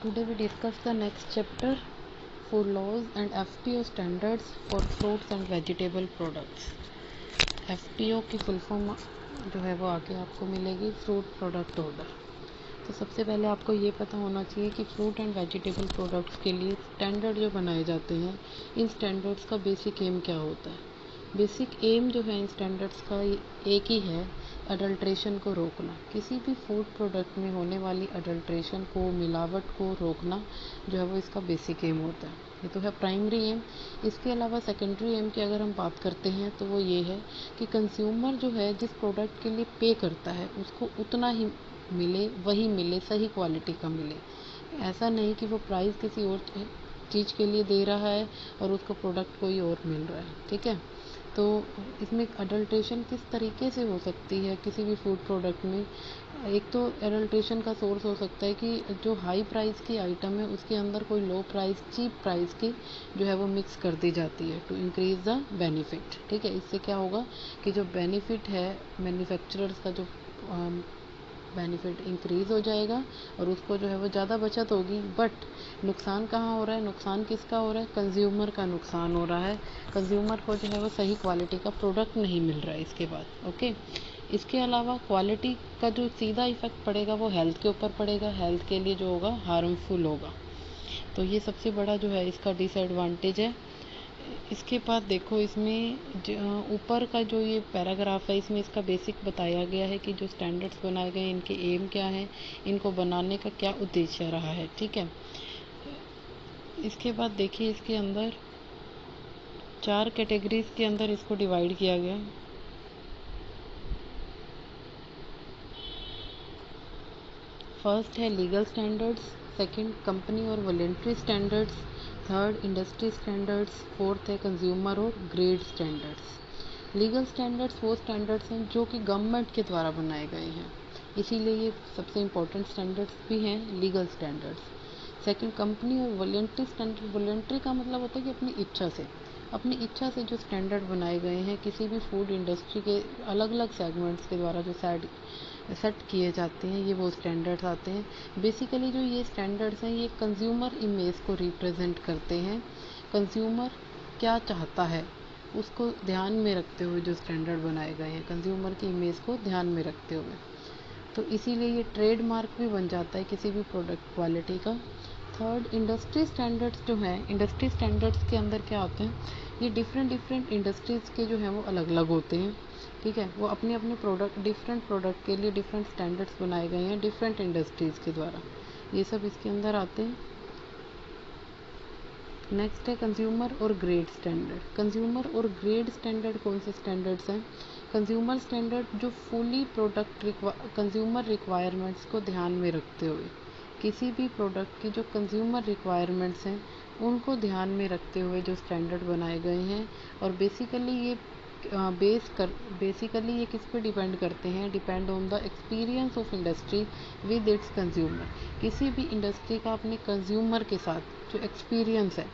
Today we discuss the next chapter, food laws and FPO standards for fruits and vegetable products. FPO की full form जो है वो आगे आपको मिलेगी, फ्रूट प्रोडक्ट ऑर्डर। तो सबसे पहले आपको ये पता होना चाहिए कि फ्रूट एंड वेजिटेबल प्रोडक्ट्स के लिए स्टैंडर्ड जो बनाए जाते हैं, इन स्टैंडर्ड्स का बेसिक एम क्या होता है। बेसिक एम जो है इन स्टैंडर्ड्स का एक ही है, अडल्ट्रेशन को रोकना। किसी भी फूड प्रोडक्ट में होने वाली अडल्ट्रेशन को, मिलावट को रोकना जो है वो इसका बेसिक एम होता है। ये तो है प्राइमरी एम। इसके अलावा सेकेंडरी एम की अगर हम बात करते हैं तो वो ये है कि कंज्यूमर जो है जिस प्रोडक्ट के लिए पे करता है उसको उतना ही मिले, वही मिले, सही क्वालिटी का मिले। ऐसा नहीं कि वो प्राइस किसी और चीज़ के लिए दे रहा है और उसको प्रोडक्ट कोई और मिल रहा है। ठीक है, तो इसमें अडल्ट्रेशन किस तरीके से हो सकती है किसी भी फूड प्रोडक्ट में। एक तो अडल्ट्रेशन का सोर्स हो सकता है कि जो हाई प्राइस की आइटम है उसके अंदर कोई लो प्राइस, चीप प्राइस की जो है वो मिक्स कर दी जाती है टू इंक्रीज द बेनिफिट। ठीक है, इससे क्या होगा कि जो बेनिफिट है मैन्युफैक्चरर्स का, जो बेनिफिट इंक्रीज़ हो जाएगा और उसको जो है वो ज़्यादा बचत होगी। बट नुकसान कहाँ हो रहा है, नुकसान किसका हो रहा है, कंज्यूमर का नुकसान हो रहा है। कंज्यूमर को जो है वो सही क्वालिटी का प्रोडक्ट नहीं मिल रहा है इसके बाद। ओके, इसके अलावा क्वालिटी का जो सीधा इफ़ेक्ट पड़ेगा वो हेल्थ के ऊपर पड़ेगा, हेल्थ के लिए जो होगा हार्मफुल होगा। तो ये सबसे बड़ा जो है इसका डिसएडवांटेज है। इसके बाद देखो, इसमें ऊपर का जो ये पैराग्राफ है इसमें इसका बेसिक बताया गया है कि जो स्टैंडर्ड्स बनाए गए इनके एम क्या है, इनको बनाने का क्या उद्देश्य रहा है। ठीक है, इसके बाद देखिए इसके अंदर 4 कैटेगरीज के अंदर इसको डिवाइड किया गया है। फर्स्ट है लीगल स्टैंडर्ड्स, सेकंड कंपनी और voluntary standards, third industry standards, fourth है कंज्यूमर और ग्रेड स्टैंडर्ड्स। लीगल स्टैंडर्ड्स वो स्टैंडर्ड्स हैं जो कि गवर्नमेंट के द्वारा बनाए गए हैं, इसीलिए ये सबसे इम्पोर्टेंट स्टैंडर्ड्स भी हैं लीगल स्टैंडर्ड्स। सेकंड कंपनी और वॉलेंट्री स्टैंडर्ड। वॉलेंट्री का मतलब होता है कि अपनी इच्छा से जो स्टैंडर्ड बनाए गए हैं किसी भी फूड इंडस्ट्री के अलग अलग सेगमेंट्स के द्वारा जो सेट किए जाते हैं, ये वो स्टैंडर्ड्स आते हैं। बेसिकली जो ये स्टैंडर्ड्स हैं ये कंज्यूमर इमेज को रिप्रेजेंट करते हैं। कंज्यूमर क्या चाहता है उसको ध्यान में रखते हुए जो स्टैंडर्ड बनाए गए हैं, कंज्यूमर की इमेज को ध्यान में रखते हुए, तो इसीलिए ये ट्रेडमार्क भी बन जाता है किसी भी प्रोडक्ट क्वालिटी का। थर्ड इंडस्ट्री स्टैंडर्ड्स जो हैं, इंडस्ट्री स्टैंडर्ड्स के अंदर क्या होते हैं, ये डिफरेंट इंडस्ट्रीज़ के जो हैं वो अलग अलग होते हैं। ठीक है, वो अपने अपने डिफरेंट प्रोडक्ट के लिए डिफरेंट स्टैंडर्ड्स बनाए गए हैं डिफरेंट इंडस्ट्रीज़ के द्वारा, ये सब इसके अंदर आते हैं। नेक्स्ट है कंज्यूमर और ग्रेड स्टैंडर्ड। कंज्यूमर और ग्रेड स्टैंडर्ड कौन से स्टैंडर्ड्स हैं। कंज्यूमर स्टैंडर्ड जो फुली कंज्यूमर रिक्वायरमेंट्स को ध्यान में रखते हुए, किसी भी प्रोडक्ट की जो कंज्यूमर रिक्वायरमेंट्स हैं उनको ध्यान में रखते हुए जो स्टैंडर्ड बनाए गए हैं। और बेसिकली ये किस पे डिपेंड करते हैं, depend on the experience of industry with its consumer. किसी भी इंडस्ट्री का अपने कंज्यूमर के साथ जो एक्सपीरियंस है,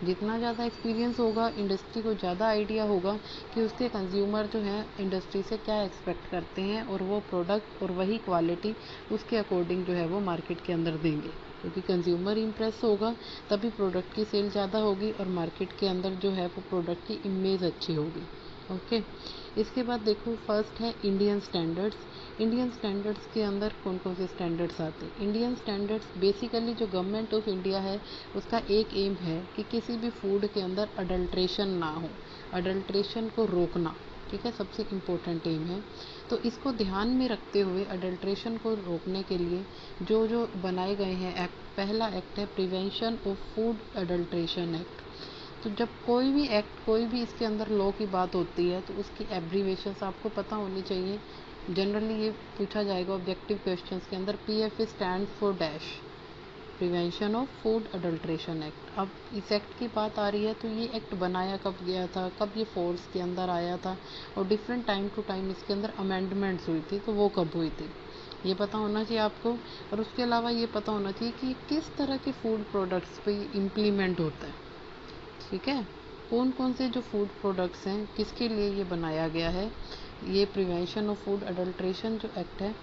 जितना ज़्यादा एक्सपीरियंस होगा इंडस्ट्री को ज़्यादा आइडिया होगा कि उसके कंज्यूमर जो हैं इंडस्ट्री से क्या एक्सपेक्ट करते हैं और वो प्रोडक्ट और वही क्वालिटी उसके अकॉर्डिंग जो है वो मार्केट के अंदर देंगे। क्योंकि कंज्यूमर इम्प्रेस होगा तभी प्रोडक्ट की सेल ज़्यादा होगी और मार्केट के अंदर जो है वो प्रोडक्ट की इमेज अच्छी होगी। ओके, इसके बाद देखो, फर्स्ट है इंडियन स्टैंडर्ड्स। इंडियन स्टैंडर्ड्स के अंदर कौन कौन से स्टैंडर्ड्स आते हैं। इंडियन स्टैंडर्ड्स बेसिकली जो गवर्नमेंट ऑफ इंडिया है उसका एक एम है कि किसी भी फूड के अंदर अडल्ट्रेशन ना हो, अडल्ट्रेशन को रोकना। ठीक है, सबसे इम्पोर्टेंट एम है। तो इसको ध्यान में रखते हुए अडल्ट्रेशन को रोकने के लिए जो जो बनाए गए हैं एक्ट, पहला एक्ट है prevention of food adulteration act. तो जब कोई भी एक्ट, कोई भी इसके अंदर लॉ की बात होती है तो उसकी एब्रीवेशंस आपको पता होनी चाहिए। जनरली ये पूछा जाएगा ऑब्जेक्टिव क्वेश्चंस के अंदर, PFA stand for dash, prevention of food adulteration act. अब इस एक्ट की बात आ रही है तो ये एक्ट बनाया कब गया था, कब ये फोर्स के अंदर आया था और डिफरेंट टाइम टू टाइम इसके अंदर अमेंडमेंट्स हुई थी, तो वो कब हुई थी ये पता होना चाहिए आपको। और उसके अलावा ये पता होना चाहिए कि किस तरह के फूड प्रोडक्ट्स पे इम्प्लीमेंट होता है। ठीक है, कौन कौन से जो फूड प्रोडक्ट्स हैं किसके लिए ये बनाया गया है। ये प्रिवेंशन ऑफ फूड अडल्ट्रेशन जो एक्ट है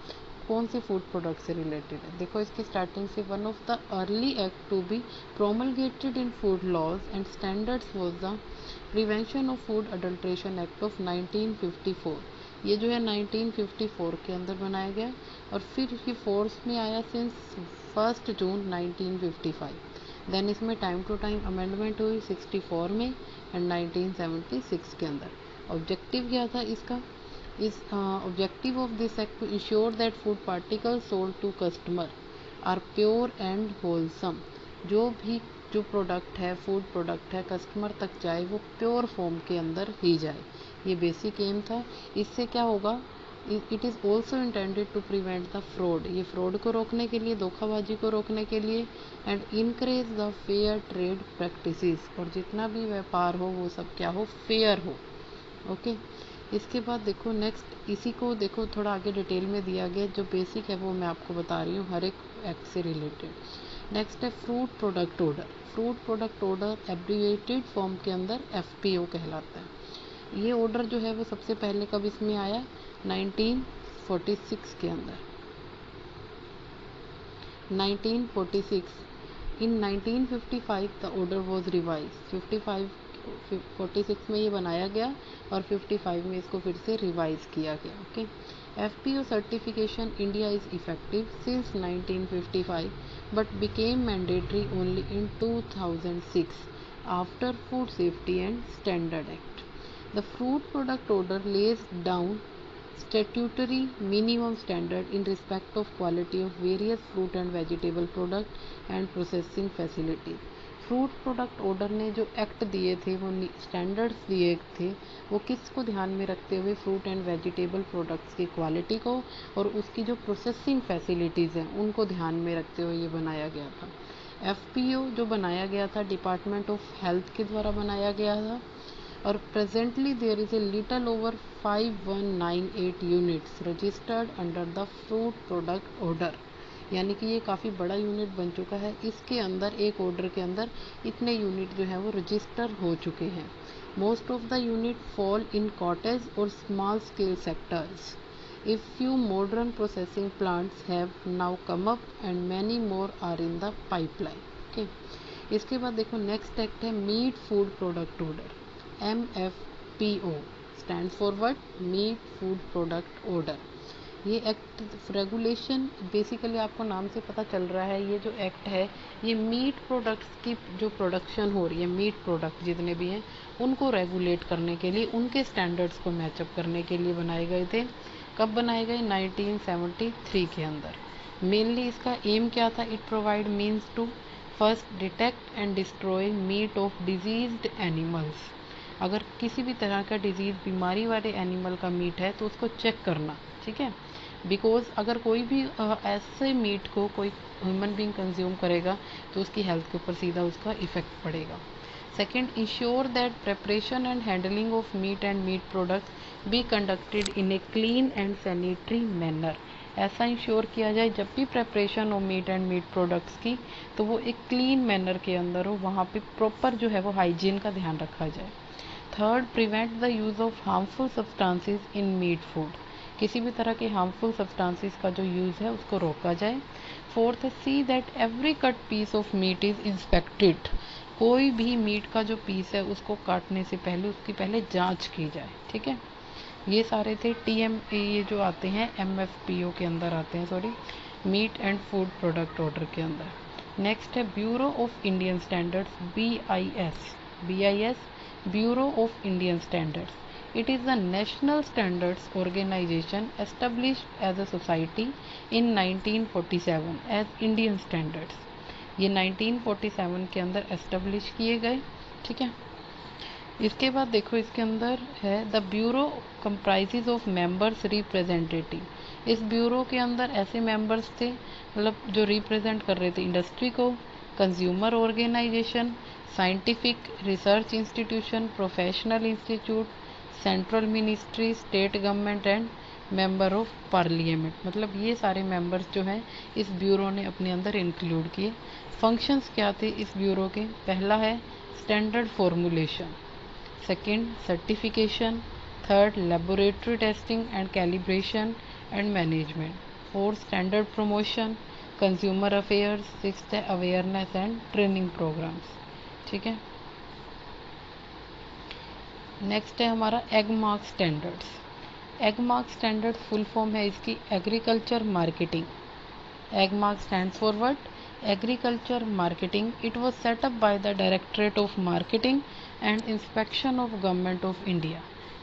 कौन से फूड प्रोडक्ट से रिलेटेड है। देखो इसकी स्टार्टिंग से, one of the early act to be promulgated in food laws and standards was the prevention of food adulteration act of 1954। ये जो है 1954 के अंदर बनाया गया और फिर ये फोर्स में आया सिंस 1 जून 1955। देन इसमें टाइम टू टाइम अमेंडमेंट हुई 64 में एंड 1976 के अंदर। ऑब्जेक्टिव क्या था इसका? इस objective of this act to ensure that food particles sold to customer are pure and wholesome. जो प्रोडक्ट है, फूड प्रोडक्ट है, कस्टमर तक जाए वो प्योर फॉर्म के अंदर ही जाए। ये बेसिक एम था। इससे क्या होगा? It is also intended to prevent the fraud. ये फ्रॉड को रोकने के लिए, धोखाबाजी को रोकने के लिए, and encourage the fair trade practices. और जितना भी व्यापार हो वो सब क्या हो? फेयर हो। ओके। इसके बाद देखो नेक्स्ट, इसी को देखो थोड़ा आगे डिटेल में दिया गया। जो बेसिक है वो मैं आपको बता रही हूँ हर एक एक्ट से रिलेटेड। नेक्स्ट है fruit product order. Fruit product order abbreviated form के अंदर FPO कहलाता है। ये ऑर्डर जो है वो सबसे पहले कब इसमें आया? 1946 के अंदर। 1946। इन 1955 द ऑर्डर वॉज रिवाइज। 46 में ये बनाया गया और 55 में इसको फिर से रिवाइज किया गया। Okay. FPO certification India is effective since 1955 but became mandatory only in 2006 after food safety and standard act. The fruit product order lays down statutory minimum standard in respect of quality of various fruit and vegetable product and processing facilities। Fruit product order ने जो act दिए थे, वो standards दिए थे, वो किसको ध्यान में रखते हुए? फ्रूट एंड वेजिटेबल प्रोडक्ट्स की क्वालिटी को और उसकी जो प्रोसेसिंग फैसिलिटीज़ हैं उनको ध्यान में रखते हुए ये बनाया गया था। FPO जो बनाया गया था डिपार्टमेंट ऑफ हेल्थ के द्वारा बनाया गया था और presently there is a little over 5198 units registered under the fruit product order. यानी कि ये काफ़ी बड़ा यूनिट बन चुका है। इसके अंदर एक ऑर्डर के अंदर इतने यूनिट जो है वो रजिस्टर हो चुके हैं। Most of the unit fall in cottage और small scale sectors. A few modern processing plants have now come up and many more are in the pipeline. Okay. इसके बाद देखो नेक्स्ट एक्ट है meat food product order. MFPO stand for what? Meat food product order. ये act regulation basically आपको नाम से पता चल रहा है, ये जो एक्ट है ये मीट प्रोडक्ट्स की जो प्रोडक्शन हो रही है, मीट प्रोडक्ट जितने भी हैं उनको रेगुलेट करने के लिए, उनके स्टैंडर्ड्स को मैचअप करने के लिए बनाए गए थे। कब बनाए गए? 1973 के अंदर। मेनली इसका एम क्या था? It provide means to first detect and destroy meat of diseased animals. अगर किसी भी तरह का डिजीज़, बीमारी वाले एनिमल का मीट है तो उसको चेक करना, ठीक है। बिकॉज अगर कोई भी ऐसे मीट को कोई ह्यूमन बीइंग कंज्यूम करेगा तो उसकी हेल्थ के ऊपर सीधा उसका इफेक्ट पड़ेगा। Second, ensure that preparation and handling of meat and meat products be conducted in a clean and sanitary manner. ऐसा इंश्योर किया जाए जब भी प्रेपरेशन हो मीट एंड मीट प्रोडक्ट्स की तो वो एक क्लीन मैनर के अंदर हो, वहाँ पे प्रॉपर जो है वो हाइजीन का ध्यान रखा जाए। Third, prevent the use of harmful substances in meat food. किसी भी तरह के हार्मफुल सब्सटेंसेस का जो यूज़ है उसको रोका जाए। Fourth, see that every cut piece of meat is inspected. कोई भी मीट का जो पीस है उसको काटने से पहले उसकी पहले जांच की जाए, ठीक है। ये सारे थे ये जो आते हैं MFPO के अंदर आते हैं, sorry, meat and food product order के अंदर। नेक्स्ट है bureau of Indian standards, BIS, Bureau of Indian Standards. It is a national standards organization established as a society in 1947 as Indian Standards. ये 1947 के अंदर एस्टेब्लिश किए गए, ठीक है। इसके बाद देखो इसके अंदर है the bureau comprises of members representative. इस ब्यूरो के अंदर ऐसे मेंबर्स थे मतलब जो रिप्रेजेंट कर रहे थे इंडस्ट्री को, consumer organisation, scientific research institution, professional institute, central ministry, state government and member of parliament. मतलब ये सारे मेंबर्स जो हैं इस ब्यूरो ने अपने अंदर इंक्लूड किए। फंक्शंस क्या थे इस ब्यूरो के? पहला है standard formulation, second certification, third laboratory testing and calibration and management, fourth standard promotion, consumer affairs, sixth है अवेयरनेस एंड ट्रेनिंग प्रोग्राम्स। ठीक है, नेक्स्ट है हमारा egg mark standards. Egg mark standard full form है इसकी agriculture marketing. Egg mark stands for what? Agriculture marketing. It was set up by the directorate of marketing and inspection of government of India.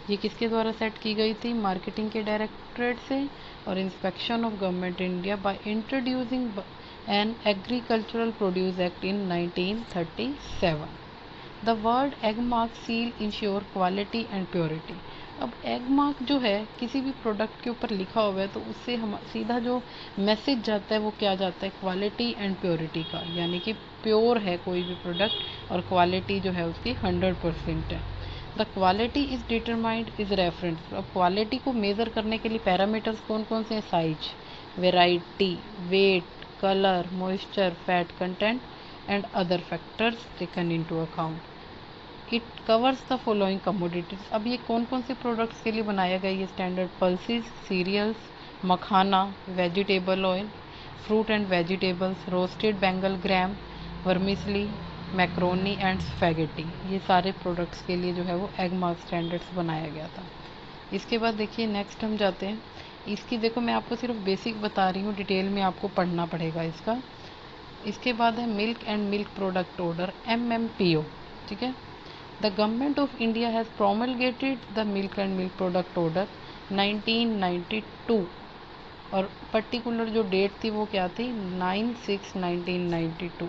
ये किसके द्वारा set की गई थी? Marketing के directorate से और inspection of government India by introducing an agricultural produce act in 1937। The word egg mark seal ensure quality and purity. अब एग मार्क जो है किसी भी प्रोडक्ट के ऊपर लिखा हुआ है तो उससे हम सीधा जो मैसेज जाता है वो क्या जाता है? क्वालिटी एंड प्योरिटी का, यानी कि प्योर है कोई भी प्रोडक्ट और क्वालिटी जो है उसकी 100% है। The quality is determined is reference. अब क्वालिटी को मेज़र करने के लिए पैरामीटर्स कौन कौन से हैं? Size, variety, weight, colour, moisture, fat content and other factors taken into account. It covers the following commodities. अब ये कौन कौन से प्रोडक्ट्स के लिए बनाया गया ये standard? Pulses, cereals, makhana, vegetable oil, fruit and vegetables, roasted Bengal gram, vermicelli, macaroni and spaghetti. ये सारे प्रोडक्ट्स के लिए जो है वो एग मार्क स्टैंडर्ड्स बनाया गया था। इसके बाद देखिए नेक्स्ट हम जाते हैं। इसकी देखो मैं आपको सिर्फ बेसिक बता रही हूँ, डिटेल में आपको पढ़ना पड़ेगा इसका। इसके बाद है milk and milk product order, MMPO। ठीक है, the government of India has promulgated the milk and milk product order 1992 और पर्टिकुलर जो डेट थी वो क्या थी? 9/6/1992,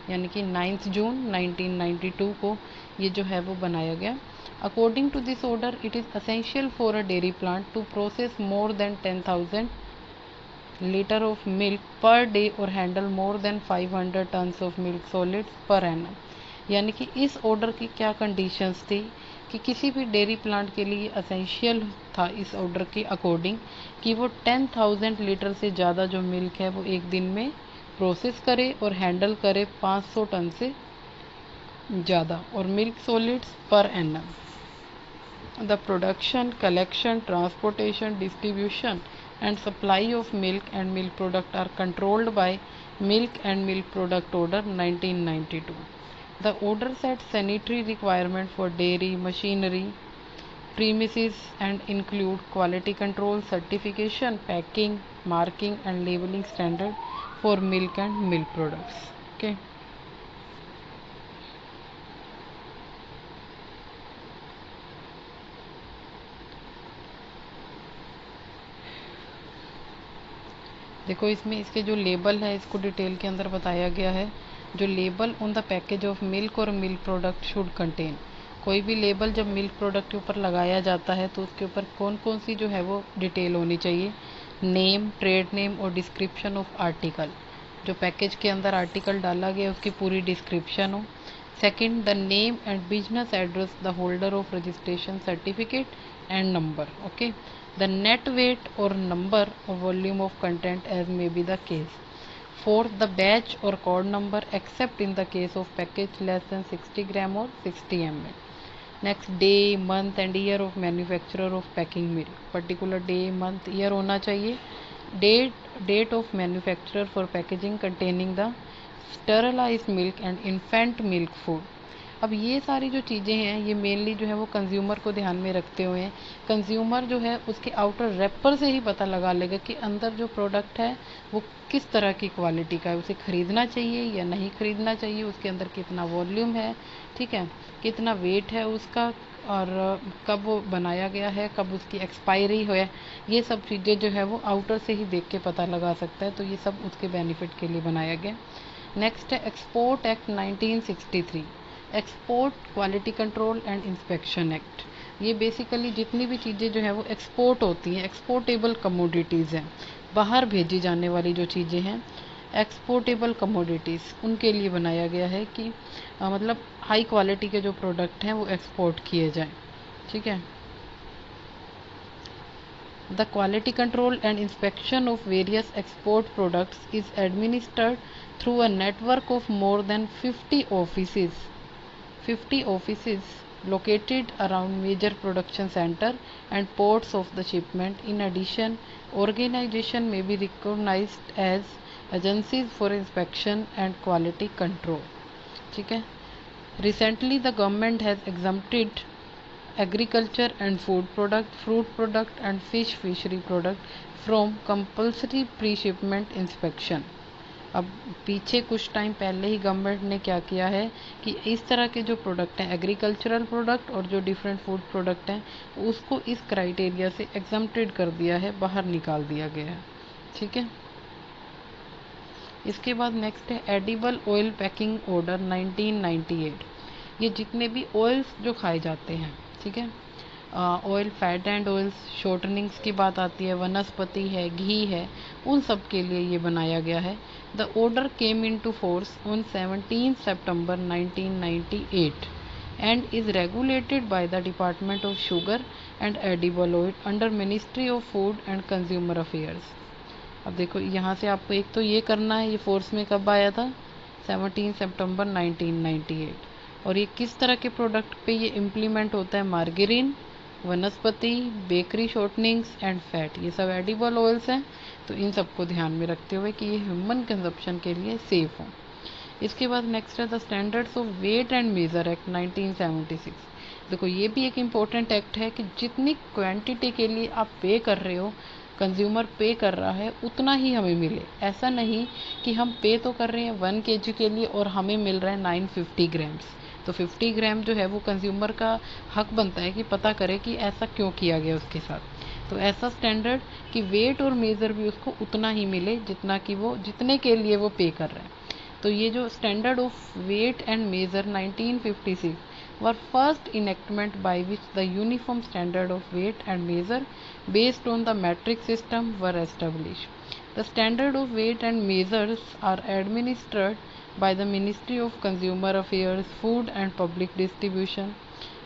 यानी कि 9 जून 1992 को ये जो है वो बनाया गया। According to this order it is essential for a dairy plant to process more than 10,000 litre of milk per day और handle more than 500 tonnes of milk solids per annum. यानी कि इस ऑर्डर की क्या कंडीशंस थी कि किसी भी डेयरी प्लांट के लिए असेंशियल था इस ऑर्डर के अकॉर्डिंग कि वो 10,000 लीटर से ज़्यादा जो मिल्क है वो एक दिन में प्रोसेस करे और हैंडल करे 500 टन से ज़्यादा और milk solids per annum. The production, collection, transportation, distribution and supply of milk and milk product are controlled by Milk and Milk Product Order 1992. The order sets sanitary requirement for dairy machinery premises and include quality control, certification, packing, marking and labeling standard for milk and milk products. Okay. देखो इसमें इसके जो label है इसको detail के अंदर बताया गया है। जो label on the package of milk और मिल्क प्रोडक्ट शुड कंटेन। कोई भी लेबल जब मिल्क प्रोडक्ट के ऊपर लगाया जाता है तो उसके ऊपर कौन कौन सी जो है वो डिटेल होनी चाहिए? नेम, ट्रेड नेम और डिस्क्रिप्शन ऑफ आर्टिकल। जो पैकेज के अंदर आर्टिकल डाला गया उसकी पूरी डिस्क्रिप्शन हो। Second, the name and business address the holder of registration certificate and number. Okay, the net weight or number or volume of content as may be the case. Fourth, the batch or code number except in the case of package less than 60 gram or 60 ml. Next, day, month and year of manufacturer of packing milk. Particular day, month, year होना चाहिए। Date of manufacturer for packaging containing the sterilized milk and infant milk food. अब ये सारी जो चीज़ें हैं ये mainly जो है वो कंज्यूमर को ध्यान में रखते हुए हैं। कंज्यूमर जो है उसके आउटर रैपर से ही पता लगा लेगा कि अंदर जो प्रोडक्ट है वो किस तरह की क्वालिटी का है, उसे ख़रीदना चाहिए या नहीं ख़रीदना चाहिए, उसके अंदर कितना वॉल्यूम है, ठीक है, कितना वेट है उसका और कब वो बनाया गया है, कब उसकी एक्सपायरी है। ये सब चीज़ें जो है वो आउटर से ही देख के पता लगा सकता है, तो ये सब उसके बेनिफिट के लिए बनाया गया। नेक्स्ट है export act 1963, export quality control and inspection act. ये बेसिकली जितनी भी चीज़ें जो है वो एक्सपोर्ट होती हैं, एक्सपोर्टेबल कमोडिटीज़ हैं, बाहर भेजी जाने वाली जो चीज़ें हैं एक्सपोर्टेबल कमोडिटीज़, उनके लिए बनाया गया है कि मतलब हाई क्वालिटी के जो प्रोडक्ट हैं वो एक्सपोर्ट किए जाएं। ठीक है, the quality control and inspection of various export products is administered through a network of more than 50 offices located around major production center and ports of the shipment. In addition, organization may be recognized as agencies for inspection and quality control. ठीक है. Recently, the government has exempted agriculture and food product, fruit product and fishery product from compulsory pre-shipment inspection. अब पीछे कुछ time पहले ही government ने क्या किया है कि इस तरह के जो प्रोडक्ट हैं, एग्रीकल्चरल प्रोडक्ट और जो डिफरेंट फूड प्रोडक्ट हैं, उसको इस क्राइटेरिया से एग्जम्प्टेड कर दिया है, बाहर निकाल दिया गया है. ठीक है. इसके बाद नेक्स्ट है एडिबल ऑयल पैकिंग ऑर्डर 1998. ये जितने भी ऑयल्स जो खाए जाते हैं, ठीक है, ऑयल, फैट एंड ऑयल्स, शॉर्टनिंग्स की बात आती है, वनस्पति है, घी है, उन सब के लिए ये बनाया गया है. The order came into force on 17 September 1998 and is regulated by the Department of Sugar and Edible Oil under Ministry of Food and Consumer Affairs. अब देखो यहाँ से आपको एक तो ये करना है, ये फोर्स में कब आया था, 17 September 1998. और ये किस तरह के प्रोडक्ट पे ये इम्प्लीमेंट होता है, मार्गेरिन, वनस्पति, बेकरी शॉर्टनिंग्स एंड फैट, ये सब एडिबल ऑयल्स हैं. तो इन सबको ध्यान में रखते हुए कि ये ह्यूमन कंजप्शन के लिए सेफ हो. इसके बाद नेक्स्ट है the standards of weight and measure act 1976. देखो ये भी एक इम्पोर्टेंट एक्ट है कि जितनी क्वांटिटी के लिए आप पे कर रहे हो, कंज्यूमर पे कर रहा है, उतना ही हमें मिले. ऐसा नहीं कि हम पे तो कर रहे हैं 1 kg के लिए और हमें मिल रहा है 950 ग्राम्स. तो 50 ग्राम जो है वो कंज्यूमर का हक बनता है कि पता करे कि ऐसा क्यों किया गया उसके साथ. तो ऐसा स्टैंडर्ड कि वेट और मेज़र भी उसको उतना ही मिले जितना कि वो जितने के लिए वो पे कर रहे हैं. तो ये जो standard of weight and measure 1956 were first enactment by which the uniform standard of weight and measure based on the metric system were established. The standard of weight and measures are administered by the Ministry of Consumer Affairs, Food and Public Distribution.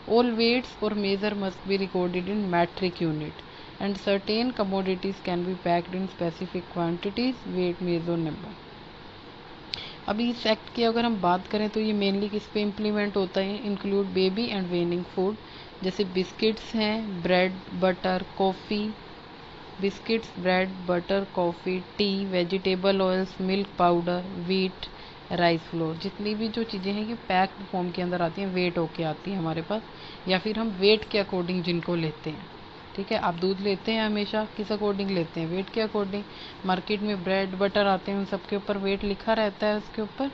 All weights or measure must be recorded in metric unit and certain commodities can be packed in specific quantities, weight, measure, number. अभी इस act की अगर हम बात करें तो ये mainly किस पे इम्प्लीमेंट होता है, इंक्लूड बेबी एंड वेनिंग फूड, जैसे बिस्किट्स हैं, bread, butter, coffee, biscuits, bread, butter, coffee, T, vegetable oils, milk powder, wheat, rice flour, जितनी भी जो चीज़ें हैं ये पैक्ड फॉर्म के अंदर आती हैं, वेट होके आती हैं हमारे पास, या फिर हम वेट के अकॉर्डिंग जिनको लेते हैं. ठीक है, आप दूध लेते हैं हमेशा किस अकॉर्डिंग लेते हैं, वेट के अकॉर्डिंग. मार्केट में ब्रेड, बटर आते हैं, उन सब के ऊपर वेट लिखा रहता है उसके ऊपर.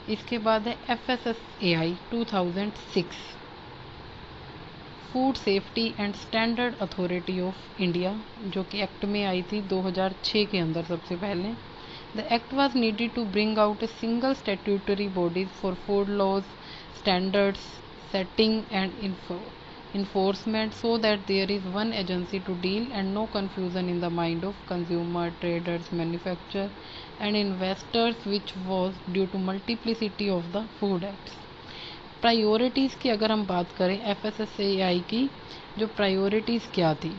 इसके बाद है FSSAI 2006, food safety and standard authority of India, जो कि एक्ट में आई थी 2006 के अंदर सबसे पहले. The act was needed to bring out a single statutory bodies for food laws, standards setting and enforcement so that there is one agency to deal and no confusion in the mind of consumer, traders, manufacturer and investors, which was due to multiplicity of the food acts. Priorities की अगर हम बात करें FSSAI की, जो priorities क्या थी,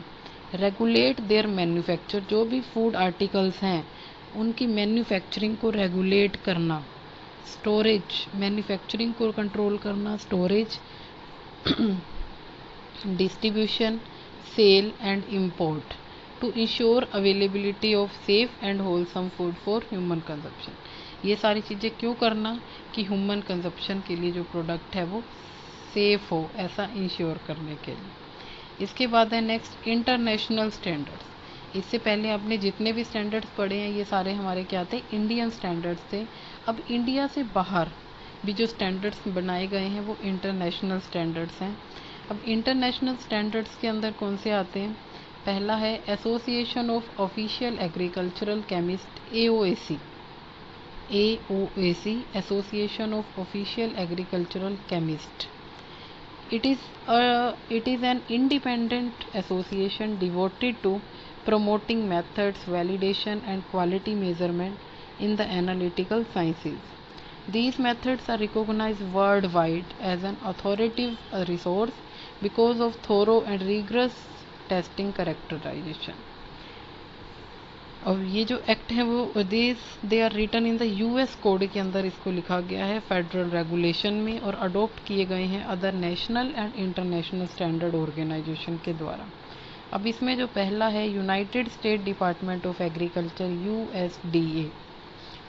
regulate there manufacture, जो भी फूड आर्टिकल्स हैं उनकी मैन्युफैक्चरिंग को रेगुलेट करना, स्टोरेज, मैन्युफैक्चरिंग को कंट्रोल करना, storage, distribution, sale and import to ensure availability of safe and wholesome food for human consumption. ये सारी चीज़ें क्यों करना कि ह्यूमन कंजप्शन के लिए जो प्रोडक्ट है वो सेफ हो, ऐसा इंश्योर करने के लिए. इसके बाद है नेक्स्ट इंटरनेशनल स्टैंडर्ड्स. इससे पहले आपने जितने भी स्टैंडर्ड्स पढ़े हैं ये सारे हमारे क्या थे, इंडियन स्टैंडर्ड्स थे. अब इंडिया से बाहर भी जो स्टैंडर्ड्स बनाए गए हैं वो इंटरनेशनल स्टैंडर्ड्स हैं. अब इंटरनेशनल स्टैंडर्ड्स के अंदर कौन से आते हैं, पहला है association of official agricultural chemist, AOAC, association of official agricultural chemist. It is an independent association devoted to promoting methods, validation and quality measurement in the analytical sciences. These methods are recognized worldwide as an authoritative resource because of thorough and rigorous testing characterization. और ये जो act है वो they are written in the US code के अंदर इसको लिखा गया है फेडरल रेगुलेशन में, और अडोप्ट किए गए हैं other national and international standard organisation के द्वारा। अब इसमें जो पहला है united state department of agriculture USDA,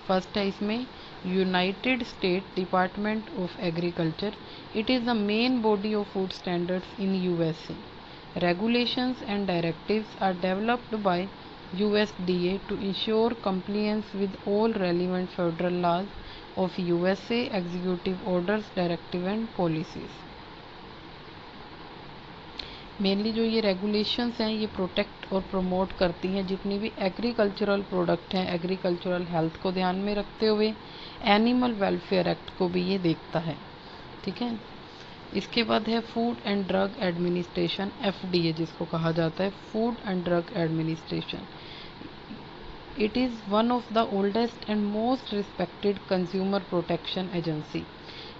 first है इसमें united state department of agriculture. It is the main body of food standards in USA। Regulations and directives are developed by USDA to ensure compliance with all relevant federal laws of USA, executive orders, directive and policies। Mainly जो ये regulations हैं ये protect और promote करती हैं जितनी भी agricultural product हैं, एग्रीकल्चरल हेल्थ को ध्यान में रखते हुए एनिमल वेलफेयर एक्ट को भी ये देखता है। ठीक है, इसके बाद है food and drug administration, FDA जिसको कहा जाता है, food and drug administration. It is one of the oldest and most respected consumer protection agency.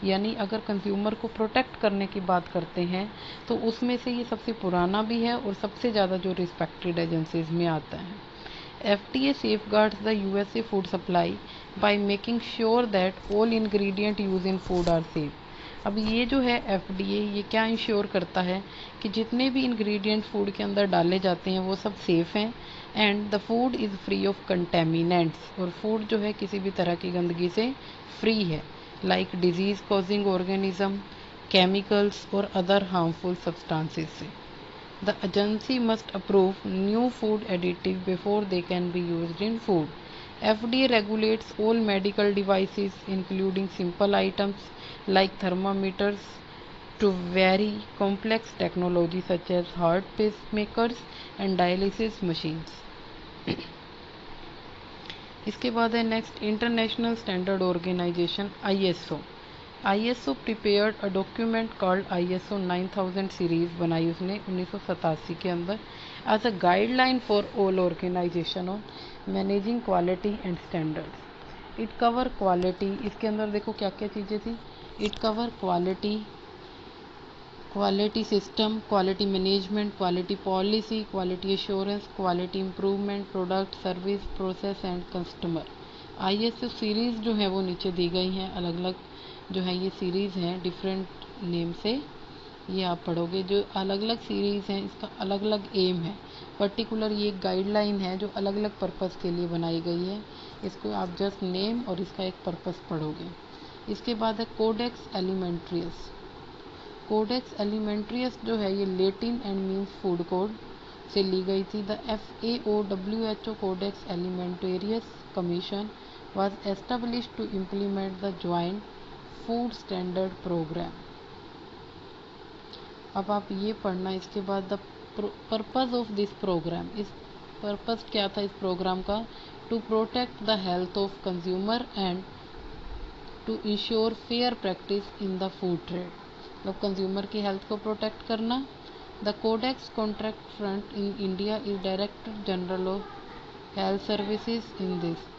यानी अगर कंज्यूमर को प्रोटेक्ट करने की बात करते हैं तो उसमें से ये सबसे पुराना भी है और सबसे ज़्यादा जो रिस्पेक्टेड एजेंसीज में आता है। FDA safeguards the USA food supply by making sure that all ingredient used in food are safe। अब ये जो है FDA ये क्या इंश्योर करता है कि जितने भी इंग्रेडिएंट फूड के अंदर डाले जाते हैं वो सब सेफ़ हैं, and the food is free of contaminants, और फूड जो है किसी भी तरह की गंदगी से फ्री है, like disease causing organism, chemicals और अदर हार्मफुल सब्सटेंसेस से। The agency must approve new food additive before they can be used in food। FDA regulates all medical devices including simple items like thermometers to very complex technology such as heart pacemakers and dialysis machines। इसके बाद है next international standard organisation ISO prepared a document called ISO 9000 series, बनाई उसने 1987 के अंदर as a guideline for all organisation on managing quality and standards. It cover quality, इसके अंदर देखो क्या क्या चीज़ें थी। It cover quality, quality system, quality management, quality policy, quality assurance, quality improvement, product, service, process and customer. ISO series जो है वो नीचे दी गई हैं, अलग अलग जो है ये सीरीज़ हैं डिफरेंट नेम से, ये आप पढ़ोगे। जो अलग अलग सीरीज़ हैं इसका अलग अलग एम है, पर्टिकुलर ये एक गाइडलाइन है जो अलग अलग पर्पज़ के लिए बनाई गई है। इसको आप जस्ट नेम और इसका एक पर्पज़ पढ़ोगे। इसके बाद है कोडेक्स एलिमेंट्रियस। कोडेक्स एलिमेंट्रियस जो है ये Latin and means food code से ली गई थी। The FAO WHO Codex Alimentarius Commission was established to implement the joint food standard program। अब आप ये पढ़ना। इसके बाद the purpose of this programme, इस पर्पज़ क्या था इस प्रोग्राम का, to protect the health of consumer and to ensure fair practice in the food trade. मतलब कंज्यूमर की हेल्थ को प्रोटेक्ट करना। The codex contract front in India is director general of health services in this.